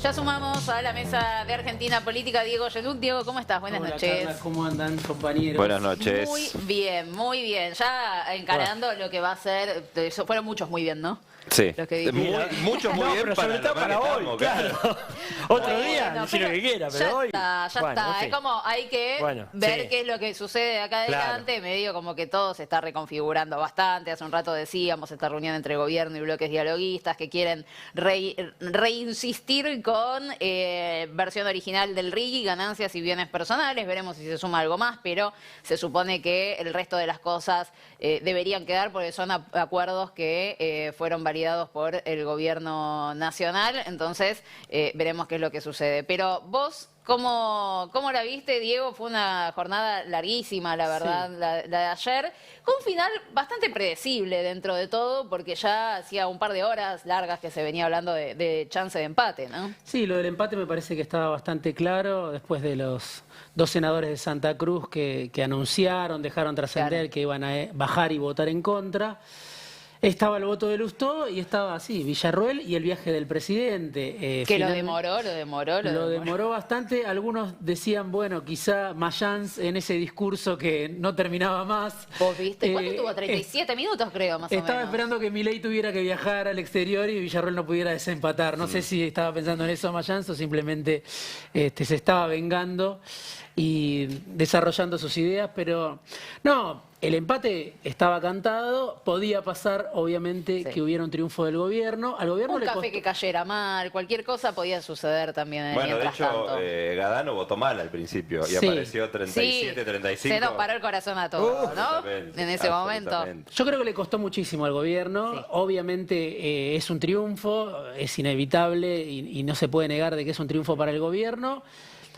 Ya sumamos a la mesa de Argentina Política Diego Yeluc. Diego, ¿cómo estás? Buenas noches. Carla, ¿cómo andan, compañeros? Buenas noches. Muy bien, muy bien. Ya encarando lo que va a ser... Fueron muchos muy bien, ¿no? Sí, Los que dije. muchos muy bien pero para sobre todo lo para que hoy, estamos, claro. Otro día, Bueno, decir lo que quiera, pero ya hoy... está, ya bueno, está. en fin. Es como hay que Bueno, ver sí. qué es lo que sucede de acá Claro. adelante. Medio como que todo se está reconfigurando bastante. Hace un rato decíamos esta reunión entre gobierno y bloques dialoguistas que quieren reinsistir con versión original del RIGI, ganancias y bienes personales. Veremos si se suma algo más, pero se supone que el resto de las cosas deberían quedar porque son acuerdos que fueron validados por el gobierno nacional. Entonces veremos qué es lo que sucede. Pero vos, ¿cómo la viste, Diego? Fue una jornada larguísima, la verdad, Sí. la de ayer, con un final bastante predecible dentro de todo, porque ya hacía un par de horas largas que se venía hablando de chance de empate, ¿no? Sí, lo del empate me parece que estaba bastante claro después de los dos senadores de Santa Cruz que anunciaron, dejaron trascender Claro. que iban a bajar y votar en contra. Estaba el voto de Lustó y estaba así, Villarroel y el viaje del presidente. Que lo Finalmente- demoró. Lo demoró bastante. Algunos decían, bueno, quizá Mayans en ese discurso que no terminaba más. ¿Vos viste? ¿Cuánto tuvo? Eh, 37 minutos, creo, más o Estaba menos. esperando que Milei tuviera que viajar al exterior y Villarroel no pudiera desempatar. No sé si estaba pensando en eso Mayans o simplemente se estaba vengando y desarrollando sus ideas, pero no, el empate estaba cantado, podía pasar obviamente Sí. que hubiera un triunfo del gobierno. Al gobierno Un le café costó... que cayera mal, cualquier cosa podía suceder también en el Bueno, de mientras hecho, tanto. Gadano votó mal al principio y Sí. apareció 37, 35. Se nos paró el corazón a todos, ¿no? Absolutamente, En ese momento. absolutamente. Yo creo que le costó muchísimo al gobierno. Sí. Obviamente es un triunfo, es inevitable y no se puede negar de que es un triunfo para el gobierno.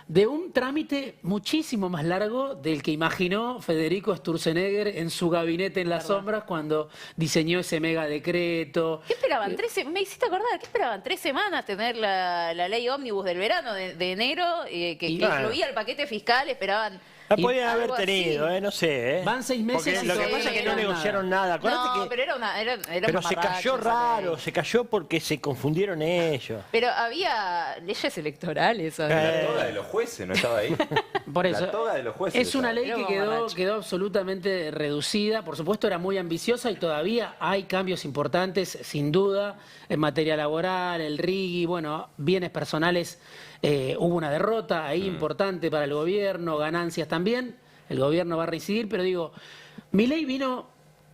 De un trámite muchísimo más largo del que imaginó Federico Sturzenegger en su gabinete en las sombras cuando diseñó ese mega decreto. ¿Qué esperaban? Me hiciste acordar, ¿qué esperaban? 3 semanas tener la ley ómnibus del verano de enero, que Claro. incluía el paquete fiscal, esperaban... La podían haber algo así. tenido, no sé. Van 6 meses Porque y lo que todavía pasa es que no no negociaron nada. Acuérdate No, que... pero era Pero un se mamarracho cayó esa raro, ley. se cayó porque se confundieron ellos. Pero había leyes electorales. ¿o no? La toga de los jueces no estaba ahí. Por eso, La toga de los jueces. es una estaba. ley Era que un quedó, mamarracho. quedó absolutamente reducida. Por supuesto, era muy ambiciosa y todavía hay cambios importantes, sin duda, en materia laboral, el RIGI, bueno, bienes personales. Hubo una derrota ahí importante para el gobierno, ganancias también. El gobierno va a reincidir, pero digo, Milei vino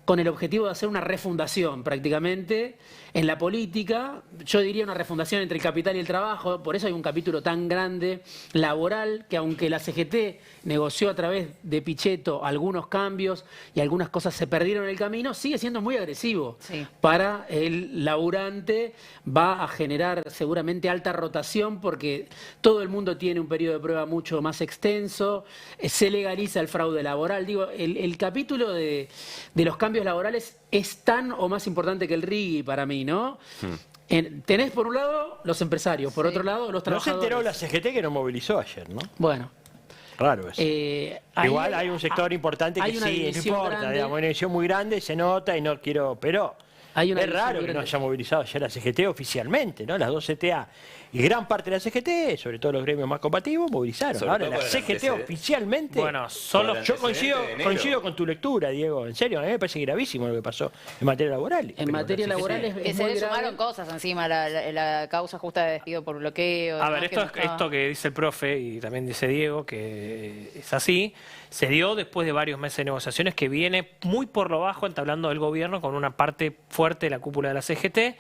con el objetivo de hacer una refundación prácticamente en la política, yo diría una refundación entre el capital y el trabajo, por eso hay un capítulo tan grande laboral que aunque la CGT negoció a través de Pichetto algunos cambios y algunas cosas se perdieron en el camino, sigue siendo muy agresivo Sí. para el laburante, va a generar seguramente alta rotación porque todo el mundo tiene un periodo de prueba mucho más extenso, se legaliza el fraude laboral. Digo, el capítulo de los cambios laborales es tan o más importante que el RIGI para mí, ¿no? Tenés por un lado los empresarios, por Sí. otro lado los No se trabajadores. enteró la CGT que no movilizó ayer, ¿no? Bueno, Raro eso. Igual hay un sector importante que hay una sí, no división importa, grande. digamos, una división muy grande, se nota y no quiero, pero Hay una es división raro muy que no grande. haya movilizado ayer la CGT oficialmente, ¿no? Las dos CTA y gran parte de la CGT, sobre todo los gremios más combativos, movilizaron. Sobre Ahora todo la por el CGT antecedente. oficialmente... Bueno, solo Por el Yo antecedente de enero. coincido con tu lectura, Diego, en serio, a mí me parece gravísimo lo que pasó en materia laboral. en Pero materia la CGT laboral Que es se muy le grave. sumaron cosas encima, la causa justa de despido por bloqueo. A ¿no? ver, Que no estaba- esto que dice el profe y también dice Diego, que es así, se dio después de varios meses de negociaciones que viene muy por lo bajo entablando el gobierno con una parte fuerte de la cúpula de la CGT,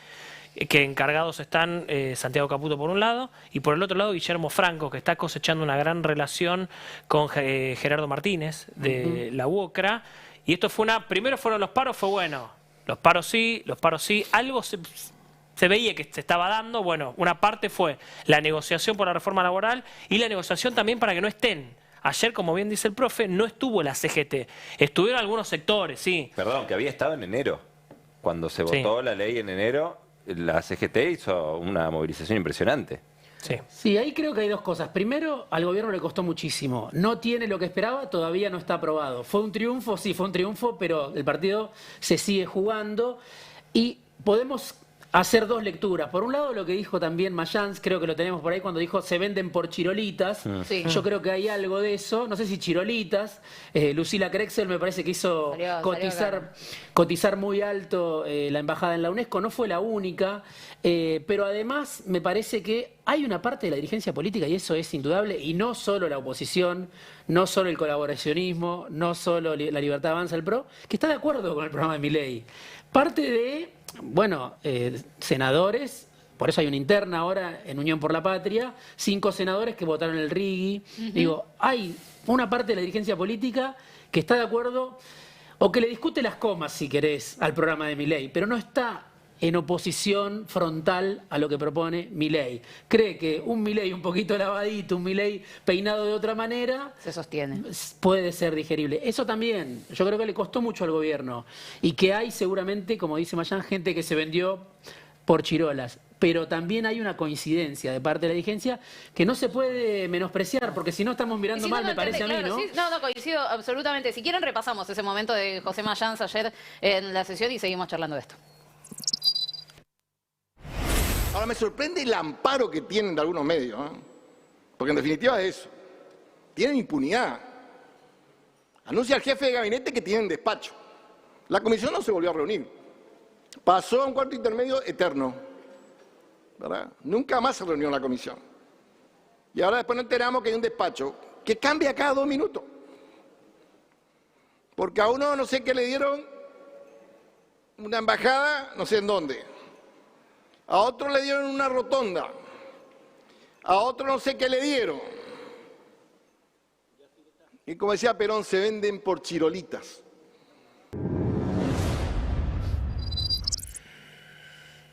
que encargados están Santiago Caputo por un lado y por el otro lado Guillermo Franco, que está cosechando una gran relación con Gerardo Martínez de la UOCRA. Y esto fue primero fueron los paros, fue bueno, los paros sí, algo se veía que se estaba dando. Bueno, una parte fue la negociación por la reforma laboral y la negociación también para que no estén. Ayer, como bien dice el profe, no estuvo la CGT. Estuvieron algunos sectores, sí. Perdón, que había estado en enero. Cuando se Sí. votó la ley en enero, la CGT hizo una movilización impresionante. Sí. Sí, ahí creo que hay dos cosas. Primero, al gobierno le costó muchísimo. No tiene lo que esperaba, todavía no está aprobado. Fue un triunfo, sí, fue un triunfo, pero el partido se sigue jugando y podemos hacer dos lecturas. Por un lado, lo que dijo también Mayans, creo que lo tenemos por ahí cuando dijo se venden por chirolitas. Sí. Yo creo que hay algo de eso. No sé si chirolitas. Lucila Krexel me parece que hizo Salió cotizar muy alto la embajada en la UNESCO. No fue la única. Pero además me parece que hay una parte de la dirigencia política, y eso es indudable, y no solo la oposición, no solo el colaboracionismo, no solo la Libertad Avanza, el PRO, que está de acuerdo con el programa de Milei. Parte de, bueno, senadores, por eso hay una interna ahora en Unión por la Patria, 5 senadores que votaron el RIGI. Digo, hay una parte de la dirigencia política que está de acuerdo, o que le discute las comas, si querés, al programa de Milei, pero no está en oposición frontal a lo que propone Milei. Cree que un Milei un poquito lavadito, un Milei peinado de otra manera, Se sostiene. puede ser digerible. Eso también, yo creo que le costó mucho al gobierno, y que hay seguramente, como dice Mayán, gente que se vendió por chirolas. Pero también hay una coincidencia de parte de la dirigencia que no se puede menospreciar, porque si no estamos mirando Sí, mal, no, me parece a mí, claro, ¿no? sí, no, coincido absolutamente. Si quieren repasamos ese momento de José Mayans ayer en la sesión y seguimos charlando de esto. Ahora me sorprende el amparo que tienen de algunos medios, ¿eh? Porque en definitiva es eso. Tienen impunidad. Anuncia el jefe de gabinete que tienen despacho. La comisión no se volvió a reunir. Pasó a un cuarto intermedio eterno, ¿verdad? Nunca más se reunió la comisión. Y ahora después nos enteramos que hay un despacho que cambia cada 2 minutos. Porque a uno no sé qué le dieron una embajada, no sé en dónde. A otro le dieron una rotonda. A otro no sé qué le dieron. Y como decía Perón, se venden por chirolitas.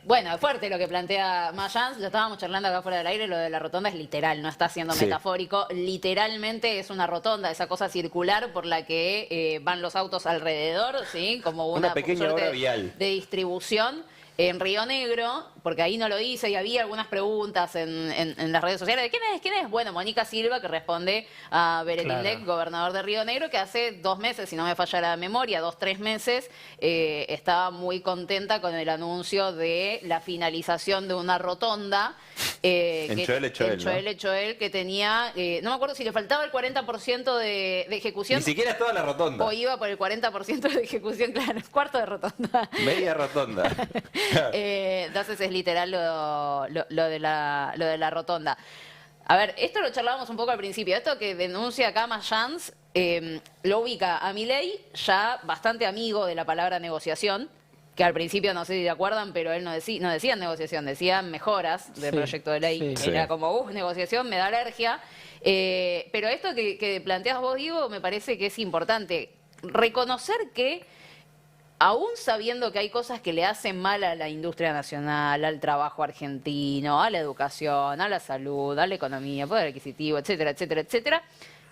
Bueno, es fuerte lo que plantea Mayans, lo estábamos charlando acá fuera del aire, lo de la rotonda es literal, no está siendo Sí. metafórico, literalmente es una rotonda, esa cosa circular por la que van los autos alrededor, ¿sí? Como Una pequeña suerte obra vial. de distribución. En Río Negro, porque ahí no lo dice y había algunas preguntas en las redes sociales de ¿quién es? ¿Quién es? Bueno, Mónica Silva, que responde a Beretindec, Claro. gobernador de Río Negro, que hace 2 meses, si no me falla la memoria, 2, 3 meses, estaba muy contenta con el anuncio de la finalización de una rotonda. En Choel Echoel, en Choel ¿no? Echoel, que tenía, no me acuerdo si le faltaba el 40% de ejecución. Ni siquiera es toda la rotonda. O iba por el 40% de ejecución, claro, cuarto de rotonda. Media rotonda. Entonces es literal lo de la rotonda. A ver, esto lo charlábamos un poco al principio. Esto que denuncia acá Mayans lo ubica a Milei ya bastante amigo de la palabra negociación, que al principio no sé si se acuerdan, pero él no decía negociación, decía mejoras del Sí, proyecto de ley. sí. Era Sí. como, negociación, me da alergia. Pero esto que planteas vos, Diego, me parece que es importante. Reconocer que aún sabiendo que hay cosas que le hacen mal a la industria nacional, al trabajo argentino, a la educación, a la salud, a la economía, poder adquisitivo, etcétera, etcétera, etcétera,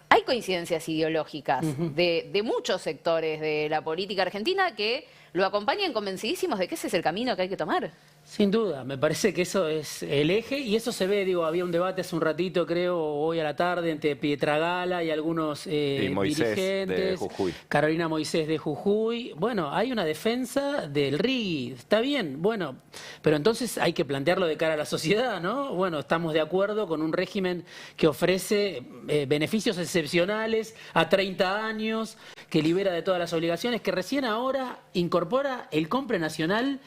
hay coincidencias ideológicas de muchos sectores de la política argentina que lo acompañan convencidísimos de que ese es el camino que hay que tomar. Sin duda, me parece que eso es el eje, y eso se ve, digo, había un debate hace un ratito, creo, hoy a la tarde, entre Pietragala y algunos Moisés de dirigentes. Jujuy. Carolina Moisés de Jujuy. Bueno, hay una defensa del RIGI, está bien, bueno, pero entonces hay que plantearlo de cara a la sociedad, ¿no? Bueno, estamos de acuerdo con un régimen que ofrece beneficios excepcionales a 30 años, que libera de todas las obligaciones, que recién ahora incorpora el compre nacional.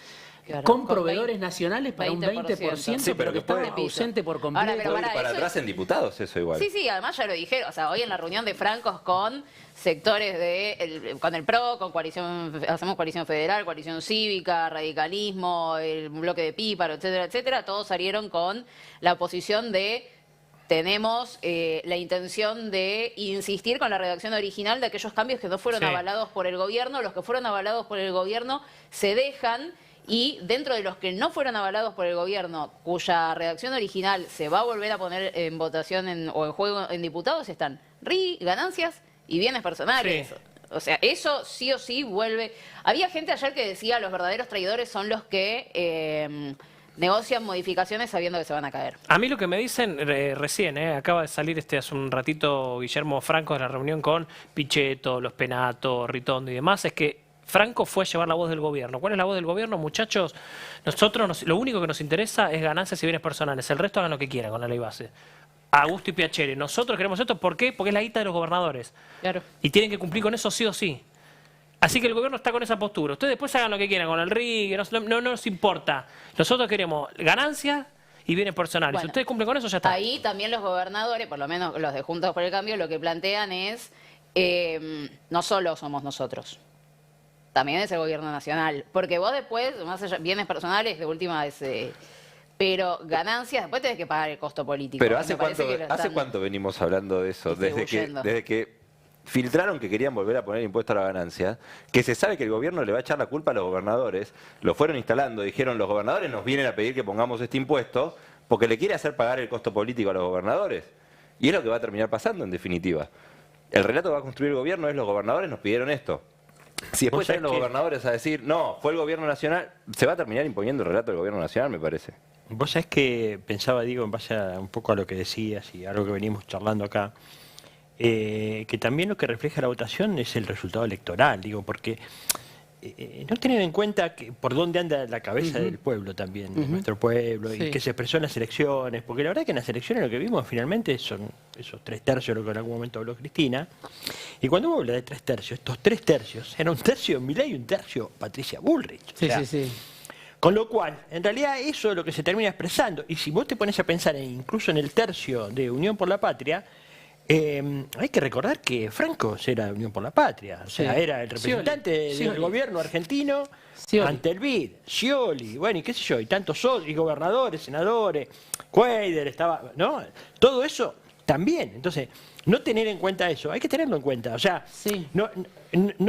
Claro, Con con proveedores nacionales para un 20%, Sí, pero que estaba puede- ausente por Ahora, completo. pero Puede ir pará, para eso atrás en diputados, eso igual. Sí, sí, además ya lo dijeron, o sea, hoy en la reunión de francos con sectores con el PRO, con hacemos coalición federal, coalición cívica, radicalismo, el bloque de Píparo, etcétera, etcétera, todos salieron con la posición de tenemos la intención de insistir con la redacción original de aquellos cambios que no fueron Sí. avalados por el gobierno, los que fueron avalados por el gobierno se dejan. Y dentro de los que no fueron avalados por el gobierno, cuya redacción original se va a volver a poner en votación o en juego en diputados, están RIGI, ganancias y bienes personales. Sí. O sea, eso sí o sí vuelve. Había gente ayer que decía los verdaderos traidores son los que negocian modificaciones sabiendo que se van a caer. A mí lo que me dicen recién, acaba de salir hace un ratito Guillermo Franco de la reunión con Pichetto, Los Penato, Ritondo y demás, es que Franco fue a llevar la voz del gobierno. ¿Cuál es la voz del gobierno, muchachos? Lo único que nos interesa es ganancias y bienes personales. El resto hagan lo que quieran con la ley base. A gusto y piacere. Nosotros queremos esto, ¿por qué? Porque es la guita de los gobernadores. Claro. Y tienen que cumplir con eso sí o sí. Así que el gobierno está con esa postura. Ustedes después hagan lo que quieran con el RIG, no nos importa. Nosotros queremos ganancias y bienes personales. Bueno, si ustedes cumplen con eso, ya está. Ahí también los gobernadores, por lo menos los de Juntos por el Cambio, lo que plantean es, no solo somos nosotros, también es el gobierno nacional. Porque vos después, más allá, bienes personales, de última es... pero ganancias, después tenés que pagar el costo político. Pero Me ¿hace parece cuánto, que lo están cuánto venimos hablando de eso? distribuyendo. Desde que filtraron que querían volver a poner impuesto a la ganancia, que se sabe que el gobierno le va a echar la culpa a los gobernadores, lo fueron instalando, dijeron los gobernadores nos vienen a pedir que pongamos este impuesto porque le quiere hacer pagar el costo político a los gobernadores. Y es lo que va a terminar pasando en definitiva. El relato que va a construir el gobierno es los gobernadores nos pidieron esto. Si después salen los gobernadores a decir, no, fue el gobierno nacional, se va a terminar imponiendo el relato del gobierno nacional, me parece. Vos sabés que pensaba, Diego, en base a un poco a lo que decías y a algo que venimos charlando acá, que también lo que refleja la votación es el resultado electoral, digo, porque no tener en cuenta que por dónde anda la cabeza del pueblo también, de nuestro pueblo, Sí. y que se expresó en las elecciones, porque la verdad que en las elecciones lo que vimos finalmente son esos 3/3 de lo que en algún momento habló Cristina, y cuando uno habla de 3/3, estos 3/3 era un tercio Milei y un tercio Patricia Bullrich. Sí, O sea, sí, sí. con lo cual, en realidad eso es lo que se termina expresando, y si vos te pones a pensar incluso en el tercio de Unión por la Patria, hay que recordar que Franco era Unión por la Patria, o sea, Sí. era el representante Scioli. del gobierno argentino Scioli. ante el BID, Scioli, bueno, y qué sé yo, y tantos y gobernadores, senadores, Cuader estaba, ¿no? Todo eso también. Entonces, no tener en cuenta eso, hay que tenerlo en cuenta. O sea, Sí. no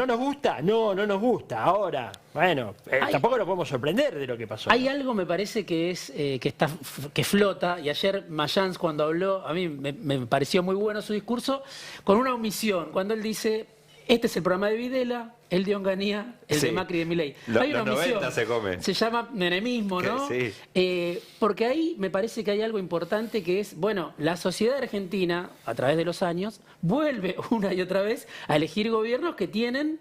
nos gusta, no nos gusta. Ahora, bueno, tampoco nos podemos sorprender de lo que pasó. Hay algo, me parece, que es que flota, y ayer Mayans cuando habló, a mí me pareció muy bueno su discurso, con una omisión, cuando él dice, este es el programa de Videla, el de Onganía, el Sí. de Macri y de Milei. Los 90 se come. Se llama menemismo, ¿no? Sí. Porque ahí me parece que hay algo importante que es, bueno, la sociedad argentina, a través de los años, vuelve una y otra vez a elegir gobiernos que tienen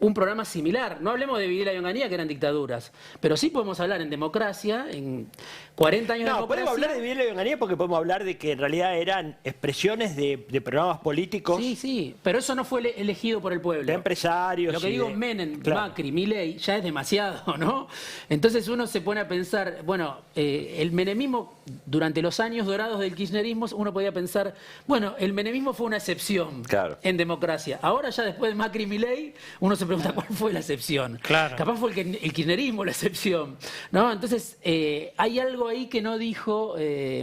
un programa similar. No hablemos de Videla y Onganía, que eran dictaduras, pero sí podemos hablar en democracia, en 40 años de No, democracia. podemos hablar de Videla y Onganía porque podemos hablar de que en realidad eran expresiones de programas políticos, Sí, sí, pero eso no fue elegido por el pueblo. de empresarios. Lo que y digo, de- Menem, Claro. Macri, Milei, ya es demasiado, ¿no? Entonces uno se pone a pensar, bueno, el menemismo, durante los años dorados del kirchnerismo, uno podía pensar, bueno, el menemismo fue una excepción Claro. en democracia. Ahora ya después de Macri y Milei, uno se pregunta cuál fue la excepción. Claro. Capaz fue el kirchnerismo la excepción, ¿no? Entonces, hay algo ahí que no dijo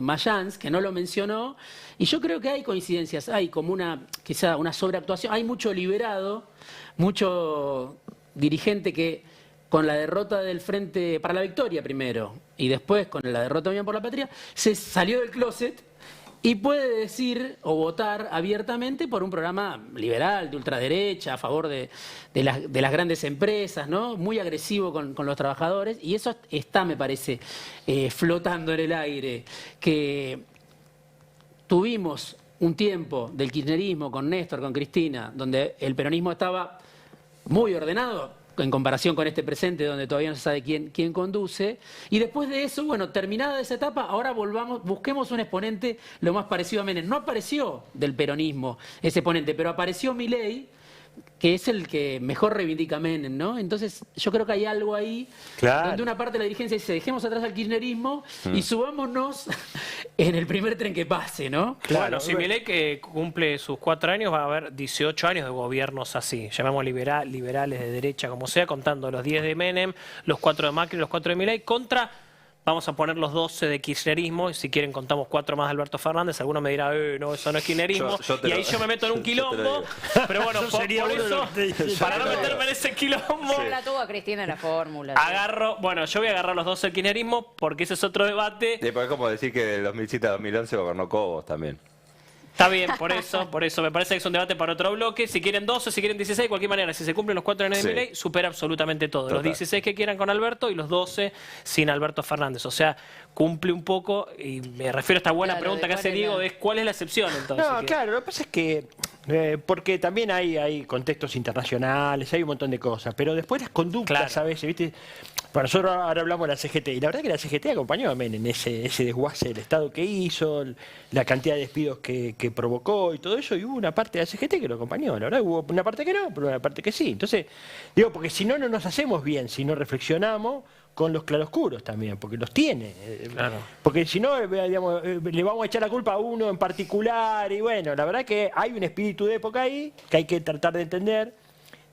Mayans, que no lo mencionó, y yo creo que hay coincidencias, hay como quizá una sobreactuación, hay mucho liberado, mucho dirigente que con la derrota del Frente para la Victoria primero y después con la derrota de Unión por la Patria, se salió del closet y puede decir o votar abiertamente por un programa liberal, de ultraderecha, a favor de las grandes empresas, ¿no? Muy agresivo con los trabajadores, y eso está, me parece, flotando en el aire, que tuvimos un tiempo del kirchnerismo con Néstor, con Cristina, donde el peronismo estaba muy ordenado en comparación con este presente donde todavía no se sabe quién conduce, y después de eso, bueno, terminada esa etapa, ahora busquemos un exponente lo más parecido a Menem. No apareció del peronismo ese exponente, pero apareció Milei, que es el que mejor reivindica a Menem, ¿no? Entonces, yo creo que hay algo ahí, Claro. donde una parte de la dirigencia dice, dejemos atrás al kirchnerismo y subámonos en el primer tren que pase, ¿no? Bueno, si Milei que cumple sus 4 años, va a haber 18 años de gobiernos así, llamamos liberales de derecha, como sea, contando los 10 de Menem, los 4 de Macri, los 4 de Milei, contra, vamos a poner los 12 de kirchnerismo, y si quieren contamos 4 más de Alberto Fernández, alguno me dirá, no, eso no es kirchnerismo, Yo te y ahí lo- yo me meto en un yo te lo quilombo, digo. pero bueno, Yo por sería uno de eso, los que te dice, para yo no te lo meterme en ese quilombo, Ya la tuvo a Cristina en la fórmula. bueno, yo voy a agarrar los 12 del kirchnerismo, porque ese es otro debate. Después es como decir que del 2007 a 2011 gobernó Cobos también. Está bien, por eso me parece que es un debate para otro bloque. Si quieren 12, si quieren 16, de cualquier manera, si se cumplen los 4 años de Sí. Milei, supera absolutamente todo. Los Total. 16 que quieran con Alberto y los 12 sin Alberto Fernández. O sea, cumple un poco, y me refiero a esta buena Claro, pregunta ¿de que hace cuál es Diego, la- es ¿cuál es la excepción entonces? No, Que- claro, lo que pasa es que Porque también hay contextos internacionales, hay un montón de cosas, pero después las conductas Claro. a veces, ¿viste? Para nosotros ahora hablamos de la CGT, y la verdad que la CGT acompañó a Menem en ese desguace del Estado que hizo, la cantidad de despidos que provocó y todo eso, y hubo una parte de la CGT que lo acompañó, la verdad hubo una parte que no, pero una parte que sí. Entonces, digo, porque si no, no nos hacemos bien, si no reflexionamos con los claroscuros también, porque los tiene. Claro. Porque si no, digamos, le vamos a echar la culpa a uno en particular, y bueno, la verdad que hay un espíritu de época ahí que hay que tratar de entender,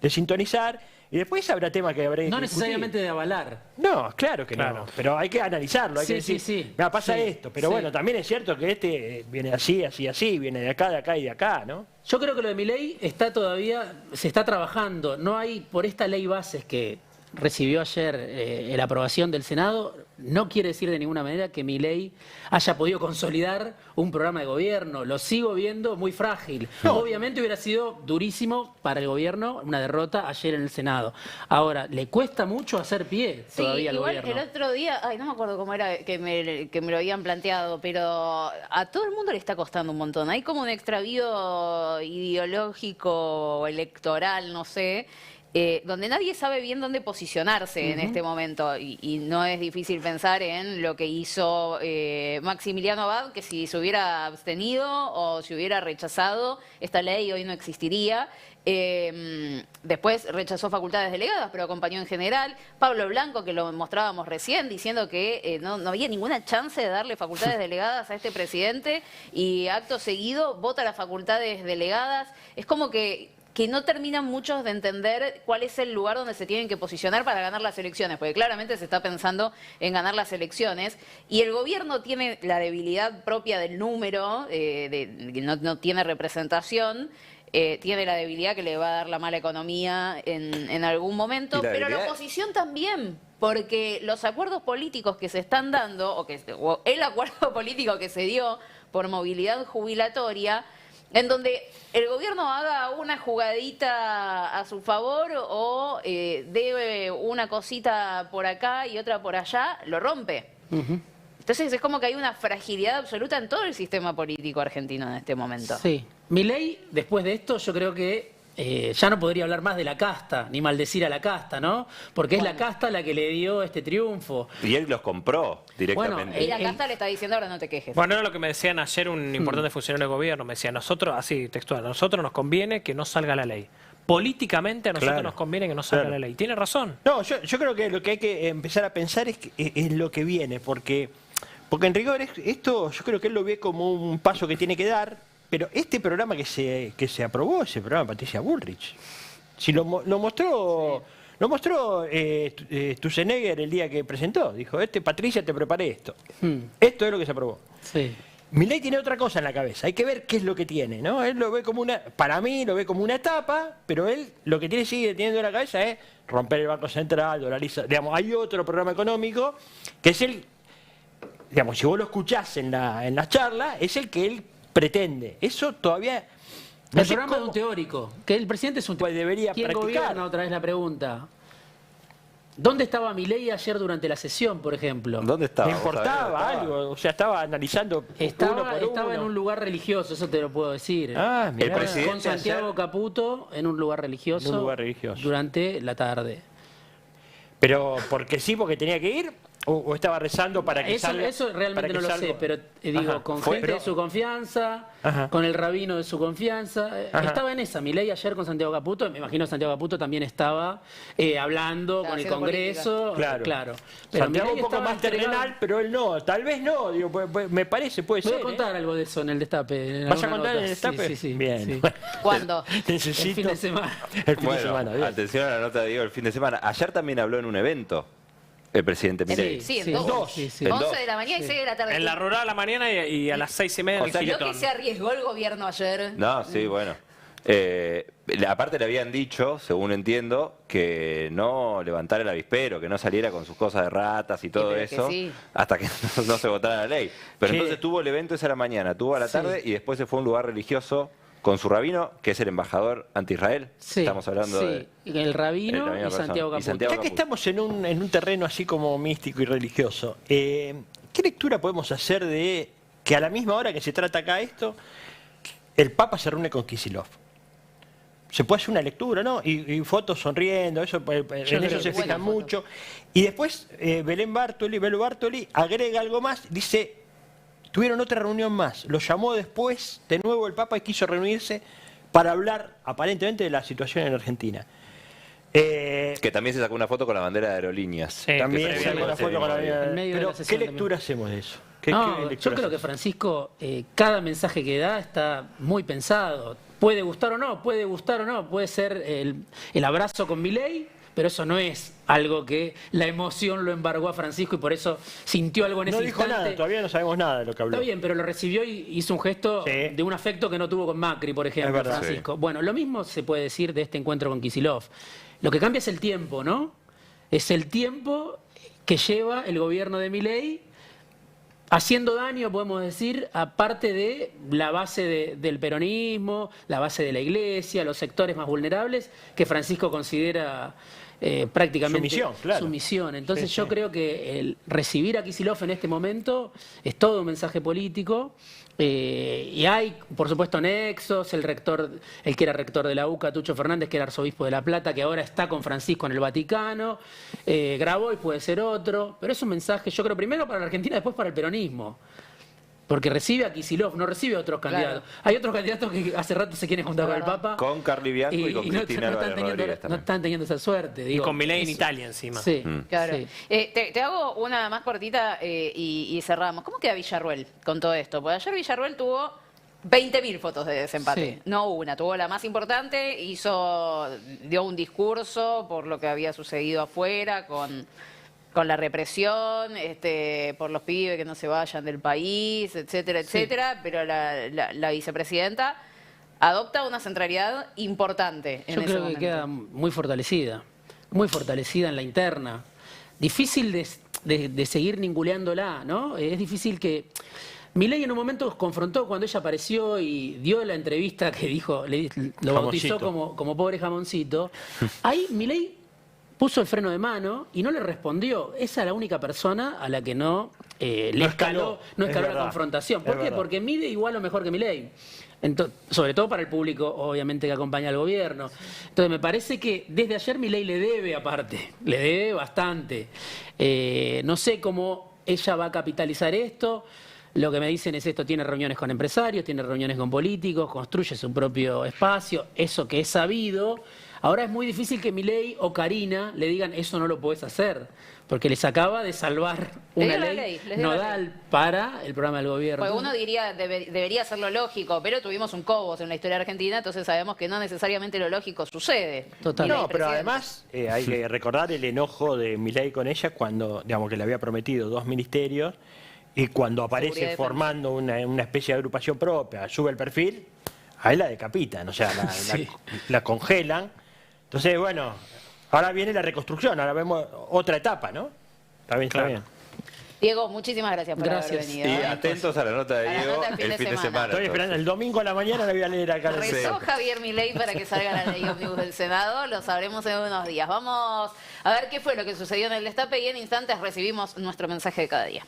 de sintonizar, y después habrá temas que habrá que No discutir. necesariamente de avalar. No, claro que Claro. no, pero hay que analizarlo, hay que Sí, decir, sí, sí. "Mira, pasa Sí, esto", pero sí. bueno, también es cierto que este viene así, así, así, viene de acá y de acá, ¿no? Yo creo que lo de Milei está todavía, se está trabajando. No hay, por esta ley bases que recibió ayer la aprobación del Senado, no quiere decir de ninguna manera que Milei haya podido consolidar un programa de gobierno. Lo sigo viendo muy frágil. Obviamente hubiera sido durísimo para el gobierno una derrota ayer en el Senado. Ahora, le cuesta mucho hacer pie Sí, todavía al igual gobierno. el otro día, ay, no me acuerdo cómo era que me lo habían planteado, pero a todo el mundo le está costando un montón. Hay como un extravío ideológico o electoral, no sé, donde nadie sabe bien dónde posicionarse en este momento. Y no es difícil pensar en lo que hizo Maximiliano Abad, que si se hubiera abstenido o si hubiera rechazado, esta ley hoy no existiría. Después rechazó facultades delegadas, pero acompañó en general. Pablo Blanco, que lo mostrábamos recién, diciendo que no había ninguna chance de darle facultades delegadas a este presidente, y acto seguido vota las facultades delegadas. Es como que no terminan muchos de entender cuál es el lugar donde se tienen que posicionar para ganar las elecciones, porque claramente se está pensando en ganar las elecciones, y el gobierno tiene la debilidad propia del número, que no tiene representación. Tiene la debilidad que le va a dar la mala economía en algún momento, ¿Y la pero la debilidad? oposición también, porque los acuerdos políticos que se están dando, o el acuerdo político que se dio por movilidad jubilatoria, en donde el gobierno haga una jugadita a su favor o debe una cosita por acá y otra por allá, lo rompe. Entonces es como que hay una fragilidad absoluta en todo el sistema político argentino en este momento. Sí. Milei, después de esto, yo creo que ya no podría hablar más de la casta, ni maldecir a la casta, ¿no? Porque es la casta la que le dio este triunfo. Y él los compró directamente. Bueno, Y la casta le está diciendo, ahora no te quejes. Bueno, era lo que me decían ayer un importante funcionario de gobierno. Me decía, nosotros, así textual, a nosotros nos conviene que no salga la ley. Políticamente a nosotros Claro. nos conviene que no salga Claro. la ley. Tiene razón. No, yo creo que lo que hay que empezar a pensar es lo que viene, porque en rigor esto yo creo que él lo ve como un paso que tiene que dar, pero este programa que se aprobó, ese programa de Patricia Bullrich, si lo mostró... Lo mostró Sturzenegger el día que presentó. Dijo, Patricia, te preparé esto. Esto es lo que se aprobó. Sí. Milei tiene otra cosa en la cabeza. Hay que ver qué es lo que tiene, ¿no? Él lo ve como para mí lo ve como una etapa, pero él lo que sigue teniendo en la cabeza es romper el Banco Central, dolarizar. Digamos, hay otro programa económico que es digamos, si vos lo escuchás en las charlas, es el que él pretende. Eso todavía... no El sé programa de cómo- un teórico, que el presidente es un Pues debería ¿Quién practicar. gobierna? Otra vez la pregunta. ¿Dónde estaba Milei ayer durante la sesión, por ejemplo? ¿Dónde estaba? Le ¿Vos sabés importaba dónde estaba? algo, o sea, estaba analizando uno Estaba por uno. en un lugar religioso, eso te lo puedo decir. Ah, mirá. El presidente Con Santiago ayer- Caputo en un lugar religioso. En un lugar religioso. Durante la tarde. Pero porque sí, porque tenía que ir, o estaba rezando para que Eso, salga. eso para realmente que no lo salga. sé, pero digo, Ajá. con Fue- gente de su confianza, Ajá. con el rabino de su confianza. Ajá. Estaba en esa. Milei ayer con Santiago Caputo, me imagino Santiago Caputo también estaba hablando Estaba con el haciendo Congreso. Claro. Pero Santiago Milei un poco estaba más terrenal, pero él no. Tal vez no, digo, me parece, puede Voy ser. a contar algo de eso en el Destape. en ¿Vas a alguna contar nota. en el Destape? Sí, sí, sí. Bien. Sí. ¿Cuándo? Necesito. El fin de semana. El fin de Bueno, semana, bien. atención a la nota de Diego el fin de semana. Ayer también habló en un evento el presidente Milei. Sí, en sí, dos. sí, sí. En 11 dos. de la mañana y 6 de la tarde. En la rural a la mañana y a las 6:30 en O el sea, Lo Giletón. que se arriesgó el gobierno ayer. No, sí, bueno. Aparte le habían dicho, según entiendo, que no levantara el avispero, que no saliera con sus cosas de ratas y todo pero que eso, sí. hasta que no se votara la ley. Pero Sí. entonces tuvo el evento esa a la mañana, tuvo a la tarde y después se fue a un lugar religioso con su rabino, que es el embajador anti-Israel. Sí, Estamos hablando sí. de... El rabino la misma y Santiago persona. Y Caputo. Santiago Ya que Caputo. estamos en un terreno así como místico y religioso, ¿qué lectura podemos hacer de que a la misma hora que se trata acá esto, el Papa se reúne con Kicillof? se puede hacer una lectura, ¿no? Y fotos sonriendo, eso, en eso se fijan mucho. Y después Belo Bartoli agrega algo más, dice, tuvieron otra reunión más, lo llamó después, de nuevo el Papa, y quiso reunirse para hablar aparentemente de la situación en Argentina. Que también se sacó una foto con la bandera de aerolíneas. Sí, También se sacó una foto con la bandera. En medio de Pero, la sesión ¿qué de lectura hacemos de eso? ¿Qué No, lectura yo creo que hacemos? Francisco, cada mensaje que da está muy pensado. Puede gustar o no, puede ser el abrazo con Milei, pero eso no es algo que la emoción lo embargó a Francisco y por eso sintió algo en ese No dijo instante. nada, todavía no sabemos nada de lo que habló. Está bien, pero lo recibió y hizo un gesto Sí. de un afecto que no tuvo con Macri, por ejemplo, Es verdad. Francisco. Bueno, lo mismo se puede decir de este encuentro con Kicillof. Lo que cambia es el tiempo, ¿no? Es el tiempo que lleva el gobierno de Milei haciendo daño, podemos decir, aparte de la base del peronismo, la base de la iglesia, los sectores más vulnerables, que Francisco considera prácticamente Su misión, claro. su misión. Entonces Sí, yo sí. creo que el recibir a Kicillof en este momento es todo un mensaje político. Y hay, por supuesto, nexos, el que era rector de la UCA, Tucho Fernández, que era arzobispo de La Plata, que ahora está con Francisco en el Vaticano, Grabois puede ser otro, pero es un mensaje, yo creo, primero para la Argentina, después para el peronismo. Porque recibe a Kicillof, no recibe a otros candidatos. Hay otros candidatos que hace rato se quieren juntar con el Papa. Con Carly Bianco y con Cristina Álvarez Rodríguez no también. están teniendo esa suerte. Y Digo, con Milei en eso. Italia encima. Sí, Claro. sí. Te hago una más cortita y cerramos. ¿Cómo queda Villarruel con todo esto? Porque ayer Villarruel tuvo 20.000 fotos de desempate. Sí. No una, tuvo la más importante, dio un discurso por lo que había sucedido afuera con la represión, por los pibes que no se vayan del país, etcétera, etcétera, pero la vicepresidenta adopta una centralidad importante en Yo ese creo que momento. queda muy fortalecida en la interna. Difícil de seguir ninguleándola, ¿no? Es difícil que... Milei en un momento confrontó cuando ella apareció y dio la entrevista que dijo, lo bautizó Jamoncito. como pobre jamoncito. Ahí Milei puso el freno de mano y no le respondió. Esa es la única persona a la que no le escaló Es la verdad. confrontación. ¿Por Es qué? verdad. Porque mide igual o mejor que Milei. Sobre todo para el público, obviamente, que acompaña al gobierno. Entonces, me parece que desde ayer Milei le debe, aparte, le debe bastante. No sé cómo ella va a capitalizar esto. Lo que me dicen es esto, tiene reuniones con empresarios, tiene reuniones con políticos, construye su propio espacio, eso que es sabido. Ahora es muy difícil que Milei o Karina le digan eso no lo podés hacer, porque les acaba de salvar Les una dio la ley ley, les dio la nodal para el programa del gobierno. Pues uno diría, debería ser lo lógico, pero tuvimos un Cobos en la historia argentina, entonces sabemos que no necesariamente lo lógico sucede. Total. Milei No, pero presidente. además hay que recordar el enojo de Milei con ella cuando, digamos, que le había prometido 2 ministerios y cuando Seguridad y aparece defensa. formando una especie de agrupación propia, sube el perfil, ahí la decapitan, o sea, la congelan. Entonces, bueno, ahora viene la reconstrucción, ahora vemos otra etapa, ¿no? Está bien, está bien. Diego, muchísimas gracias por Gracias. haber venido. Y atentos a la nota de A la Diego nota del el fin de semana. Estoy esperando, el domingo a la mañana la voy a leer acá en el Rezó centro. Javier Milei para que salga la ley ómnibus del Senado, lo sabremos en unos días. Vamos a ver qué fue lo que sucedió en el destape y en instantes recibimos nuestro mensaje de cada día.